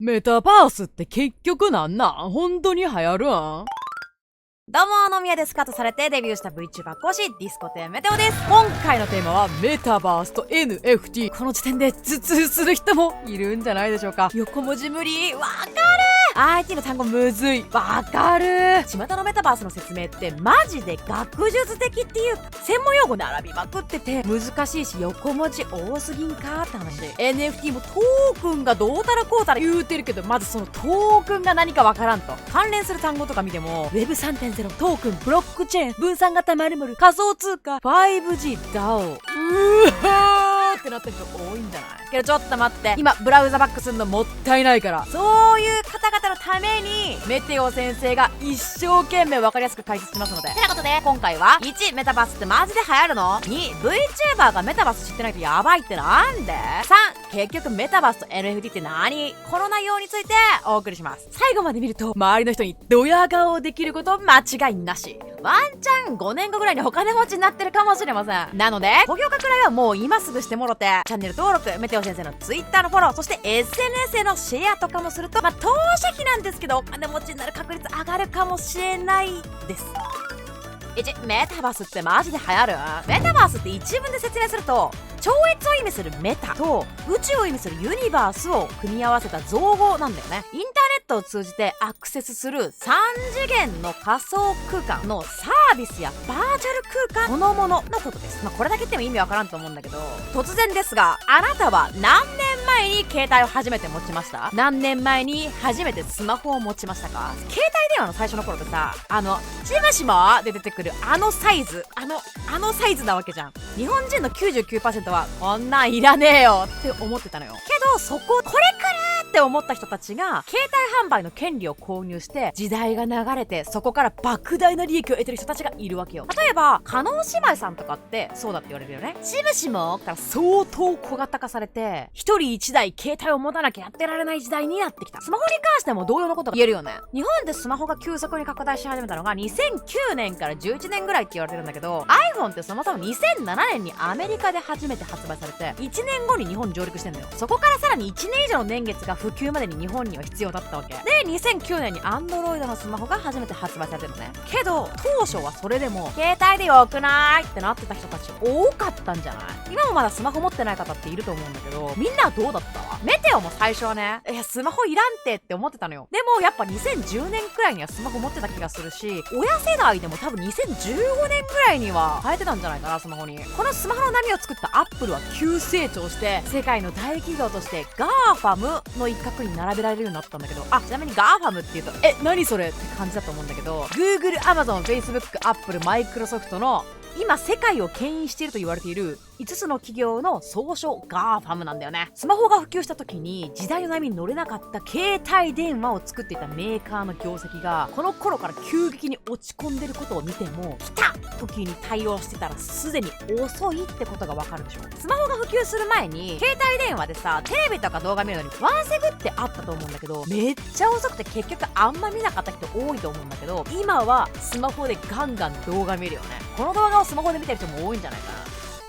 メタバースって結局なんなん？本当に流行るん？どうも、野宮です。カットされてデビューした VTuber 講師、ディスコテンメテオです。今回のテーマはメタバースと NFT。この時点で頭痛する人もいるんじゃないでしょうか。横文字無理。わかる。IT の単語むずい。わかる。巷のメタバースの説明ってマジで学術的っていうか、専門用語並びまくってて難しいし横文字多すぎんかって話。NFT もトークンがどうたらこうたら言うてるけど、まずそのトークンが何かわからんと。関連する単語とか見ても Web3.0、トークン、ブロックチェーン、分散型〇〇、仮想通貨、5G、DAO。うわーってなってる人多いんじゃない？けどちょっと待って、今ブラウザバックするのもったいないから。そういう方々のためにメテオ先生が一生懸命わかりやすく解説しますので。てなことで今回は1、メタバースってマジで流行るの？ 2、VTuber がメタバース知ってないとやばいってなんで？ 3、結局メタバースと NFT って何？この内容についてお送りします。最後まで見ると周りの人にドヤ顔できること間違いなし。ワンチャン5年後ぐらいにお金持ちになってるかもしれません。なので高評価くらいはもう今すぐしてもろて、チャンネル登録、メテオ先生の Twitter のフォロー、そして SNS へのシェアとかもすると、投資費なんですけどお金持ちになる確率上がるかもしれないです。1、メタバースってマジで流行る？メタバースって一文で説明すると、超越を意味するメタと宇宙を意味するユニバースを組み合わせた造語なんだよね。インターネットを通じてアクセスする3次元の仮想空間のサービスやバーチャル空間そのもののことです。これだけ言っても意味わからんと思うんだけど、突然ですが、あなたは何年前に携帯を初めて持ちました？何年前に初めてスマホを持ちましたか？携帯電話の最初の頃ってさ、しもしもで出てくるあのサイズサイズなわけじゃん。日本人の 99% はこんなんいらねえよって思ってたのよ。けどそここれくれって思った人たちが携帯販売の権利を購入して時代が流れて、そこから莫大な利益を得てる人たちがいるわけよ。例えば加納姉妹さんとかってそうだって言われるよね。しもしもから相当小型化されて一人一台携帯を持たなきゃやってられない時代になってきた。スマホに関しても同様のことが言えるよね。日本でスマホが急速に拡大し始めたのが2009年から11年ぐらいって言われてるんだけど、 iPhone ってそもそも2007年にアメリカで初めて発売されて1年後に日本に上陸してんのよ。そこからさらに1年以上の年月が普及までに日本には必要だったわけで、2009年に Android のスマホが初めて発売されてるのね。けど当初はそれでも携帯でよくないってなってた人たち多かったんじゃない？今もまだスマホ持ってない方っていると思うんだけど、みんなはどうだった？メテオも最初はね、スマホいらんって思ってたのよ。でもやっぱ2010年くらいにはスマホ持ってた気がするし、親世代でも多分2015年くらいには変えてたんじゃないかな、スマホに。このスマホの波を作ったアップルは急成長して世界の大企業として GAFAM の一角に並べられるようになったんだけど、ちなみに GAFAM って言うと何それって感じだと思うんだけど、 Google、Amazon、Facebook、Apple、Microsoft の今世界を牽引していると言われている5つの企業の総称 GAFAM なんだよね。スマホが普及した時に時代の波に乗れなかった携帯電話を作っていたメーカーの業績がこの頃から急激に落ち込んでることを見ても、来た時に対応してたらすでに遅いってことがわかるでしょ。スマホが普及する前に携帯電話でさ、テレビとか動画見るのにワンセグってあったと思うんだけど、めっちゃ遅くて結局あんま見なかった人多いと思うんだけど、今はスマホでガンガン動画見るよね。この動画をスマホで見てる人も多いんじゃないかな。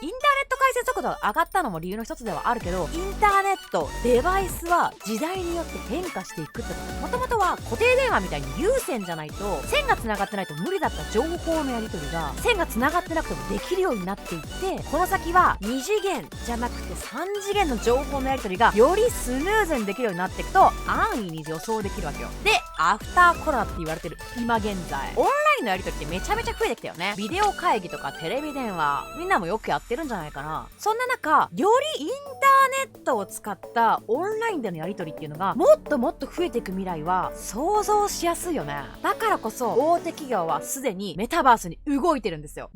インターネット回線速度が上がったのも理由の一つではあるけど、インターネット、デバイスは時代によって変化していくってこと。もともとは固定電話みたいに有線じゃないと、線が繋がってないと無理だった情報のやり取りが線が繋がってなくてもできるようになっていって、この先は2次元じゃなくて3次元の情報のやり取りがよりスムーズにできるようになっていくと安易に予想できるわけよ。で、アフターコロナって言われてる今現在、オンラインのやり取りってめちゃめちゃ増えてきたよね。ビデオ会議とかテレビ電話、みんなもよくやってるんじゃないかな。そんな中、よりインターネットを使ったオンラインでのやり取りっていうのがもっともっと増えていく未来は想像しやすいよね。だからこそ大手企業はすでにメタバースに動いてるんですよ。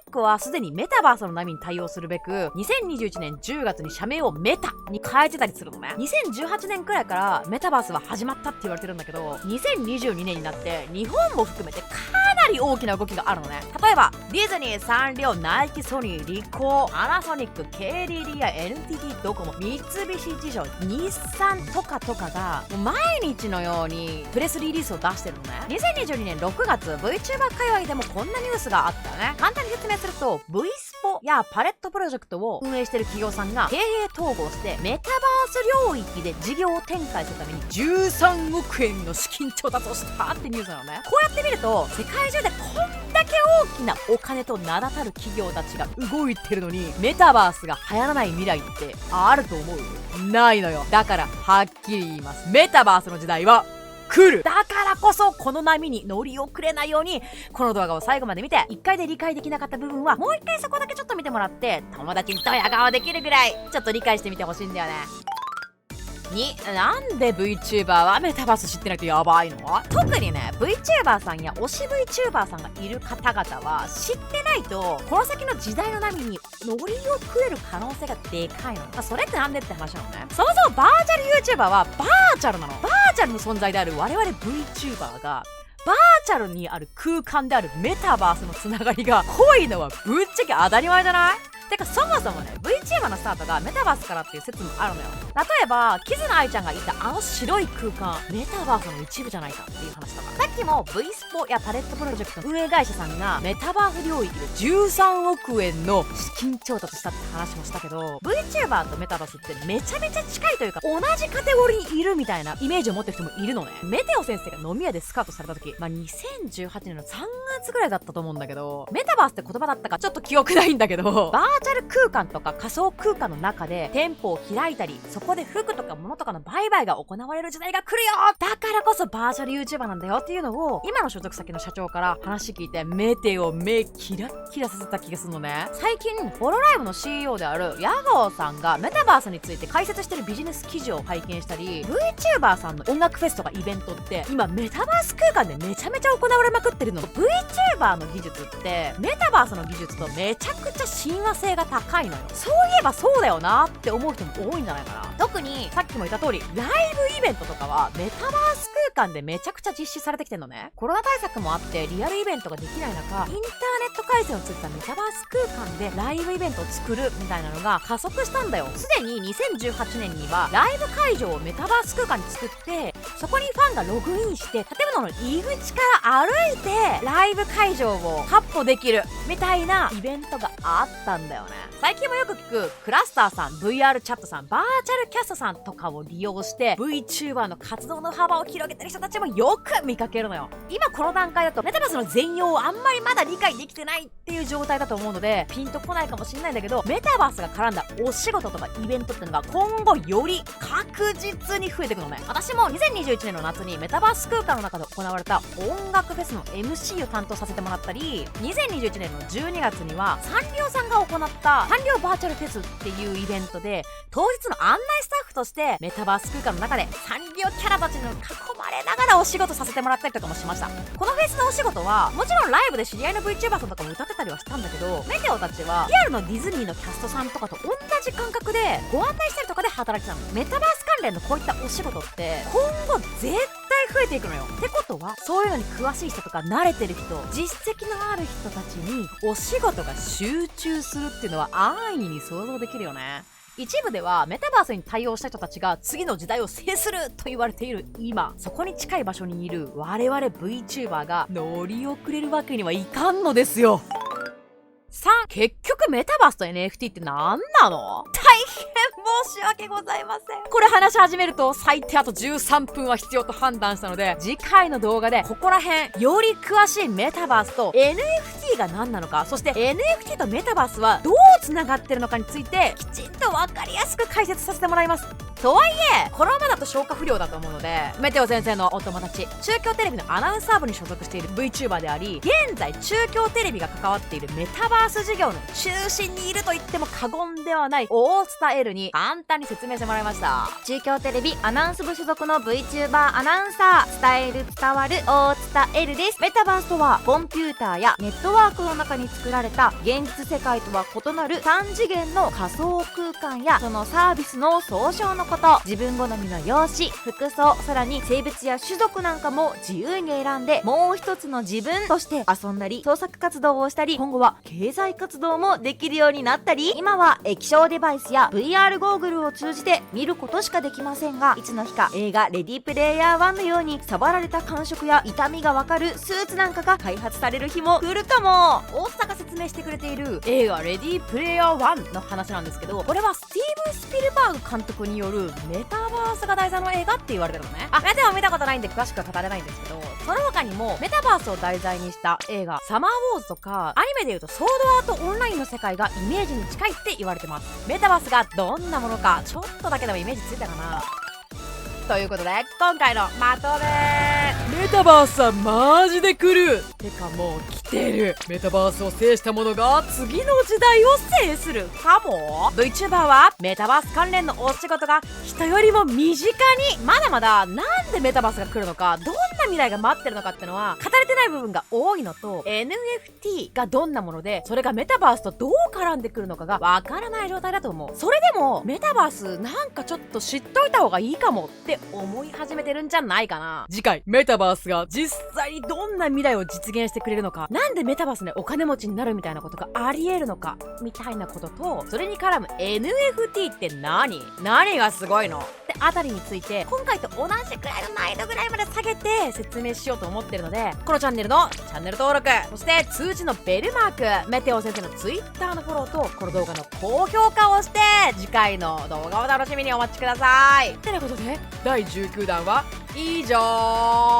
Facebook はすでにメタバースの波に対応するべく2021年10月に社名をメタに変えてたりするのね。2018年くらいからメタバースは始まったって言われてるんだけど、2022年になって日本も含めてかなり大きな動きがあるのね。例えばディズニー、サンリオ、ナイキ、ソニー、リコー、パナソニック、KDDI や NTT ドコモ、三菱地所、日産とかがもう毎日のようにプレスリリースを出してるのね。2022年6月 VTuber 界隈でもこんなニュースがあったよね。簡単に説明すると V スポやパレットプロジェクトを運営してる企業さんが経営統合してメタバース領域で事業を展開するために13億円の資金調達をしたってニュースなのね。こうやって見ると世界中でこんだけ大きなお金と名だたる企業たちが動いてるのにメタバースが流行らない未来ってあると思う？ないのよ。だからはっきり言います。メタバースの時代は来る。だからこそこの波に乗り遅れないようにこの動画を最後まで見て、1回で理解できなかった部分はもう1回そこだけちょっと見てもらって友達にドヤ顔できるぐらいちょっと理解してみてほしいんだよね。なんで VTuber はメタバース知ってないとやばいの？特にね VTuber さんや推し VTuber さんがいる方々は知ってないとこの先の時代の波に乗り遅れる可能性がでかいの。それってなんでって話なのね。そもそもバーチャル YouTuber はバーチャルなの。バーチャルの存在である我々 VTuber がバーチャルにある空間であるメタバースのつながりが濃いのはぶっちゃけ当たり前じゃない？てかそもそもね VTuber のスタートがメタバースからっていう説もあるのよ。例えばキズナアイちゃんがいたあの白い空間メタバースの一部じゃないかっていう話とか、さっきも V スポやパレットプロジェクト運営会社さんがメタバース領域で13億円の資金調達したって話もしたけど、 VTuber とメタバースってめちゃめちゃ近いというか同じカテゴリーにいるみたいなイメージを持ってる人もいるのね。メテオ先生が飲み屋でスカウトされた時、2018年の3月ぐらいだったと思うんだけど、メタバースって言葉だったかちょっと記憶ないんだけど、バーチャル空間とか仮想空間の中で店舗を開いたり、そこで服とか物とかの売買が行われる時代が来るよ。だからこそバーチャル YouTuber なんだよっていうのを今の所属先の社長から話聞いてメテオ目キラッキラさせた気がするのね。最近ホロライブの CEO であるヤゴーさんがメタバースについて解説してるビジネス記事を拝見したり、 VTuber さんの音楽フェスとかイベントって今メタバース空間でめちゃめちゃ行われまくってるの。 VTuber の技術ってメタバースの技術とめちゃくちゃ親和性が高いのよ。そういえばそうだよなって思う人も多いんじゃないかな。特にさっきも言った通りライブイベントとかはメタバース空間でめちゃくちゃ実施されてきてるのね。コロナ対策もあってリアルイベントができない中、インターネット回線をついたメタバース空間でライブイベントを作るみたいなのが加速したんだよ。すでに2018年にはライブ会場をメタバース空間に作って、そこにファンがログインして建物の入り口から歩いてライブ会場をカッポできるみたいなイベントがあったんだよね。最近もよく聞くクラスターさん、 VR チャットさん、バーチャルキャストさんとかを利用して VTuber の活動の幅を広げてる人たちもよく見かけるのよ。今この段階だとメタバースの全容をあんまりまだ理解できてないっていう状態だと思うのでピンとこないかもしれないんだけど、メタバースが絡んだお仕事とかイベントっていうのが今後より確実に増えていくのね。私も2021年の夏にメタバース空間の中で行われた音楽フェスの MC を担当させてもらったり、2021年の12月にはサンリオさんが行ったサンリオバーチャルフェスっていうイベントで当日の案内スタッフとしてメタバース空間の中でサンリオキャラたちに囲まれながらお仕事させてもらったりとかもしました。このフェスのお仕事はもちろんライブで知り合いの VTuber さんとかも歌ってたりはしたんだけど、メテオたちはリアルのディズニーのキャストさんとかと同じ感覚でご案内したりとかで働いてたの。メタバース関連のこういったお仕事って今後絶対増えていくのよ。ってことはそういうのに詳しい人とか慣れてる人、実績のある人たちにお仕事が集中するっていうのは安易に想像できるよね。一部ではメタバースに対応した人たちが次の時代を制すると言われている今、そこに近い場所にいる我々 VTuber が乗り遅れるわけにはいかんのですよ。3、結局メタバースと NFT って何なの？大変申し訳ございません。これ話し始めると最低あと13分は必要と判断したので、次回の動画でここら辺より詳しいメタバースと NFT が何なのか、そして NFT とメタバースはどう繋がってるのかについてきちんと分かりやすく解説させてもらいます。とはいえこのままだと消化不良だと思うので、メテオ先生のお友達、中京テレビのアナウンサー部に所属している VTuber であり、現在中京テレビが関わっているメタバース事業の中心にいると言っても過言ではない大津田 L に簡単に説明してもらいました。中京テレビアナウンス部所属の VTuber アナウンサー、伝える伝わる大津田 L です。メタバースとはコンピューターやネットワークの中に作られた現実世界とは異なる3次元の仮想空間やそのサービスの総称のここと。自分好みの容姿、服装、さらに性別や種族なんかも自由に選んで、もう一つの自分として遊んだり創作活動をしたり、今後は経済活動もできるようになったり、今は液晶デバイスや VR ゴーグルを通じて見ることしかできませんが、いつの日か映画レディープレイヤー1のように触られた感触や痛みがわかるスーツなんかが開発される日も来るかも。大塚が説明してくれている映画レディープレイヤー1の話なんですけど、これはスティーブン・スピルバーグ監督によるメタバースが題材の映画って言われてるのね。でも見たことないんで詳しくは語れないんですけど、その他にもメタバースを題材にした映画サマーウォーズとか、アニメでいうとソードアートオンラインの世界がイメージに近いって言われてます。メタバースがどんなものかちょっとだけでもイメージついたかなということで、今回のまとめ。メタバースはマジで来る。てかもう来てる。メタバースを制した者が次の時代を制するかも。 VTuber はメタバース関連のお仕事が人よりも身近に。まだまだなんでメタバースが来るのか、どんな未来が待ってるのかってのは語れてない部分が多いのと、 NFT がどんなものでそれがメタバースとどう絡んでくるのかがわからない状態だと思う。それでもメタバースなんかちょっと知っといた方がいいかもって思い始めてるんじゃないかな。次回メタバースが実際にどんな未来を実現してくれるのか、なんでメタバースでお金持ちになるみたいなことがあり得るのかみたいなことと、それに絡む NFT って何がすごいのってあたりについて、今回と同じくらいの難易度ぐらいまで下げて説明しようと思ってるので、このチャンネルのチャンネル登録、そして通知のベルマーク、メテオ先生の Twitter のフォローとこの動画の高評価をして次回の動画を楽しみにお待ちください。てなことで第19弾は以上。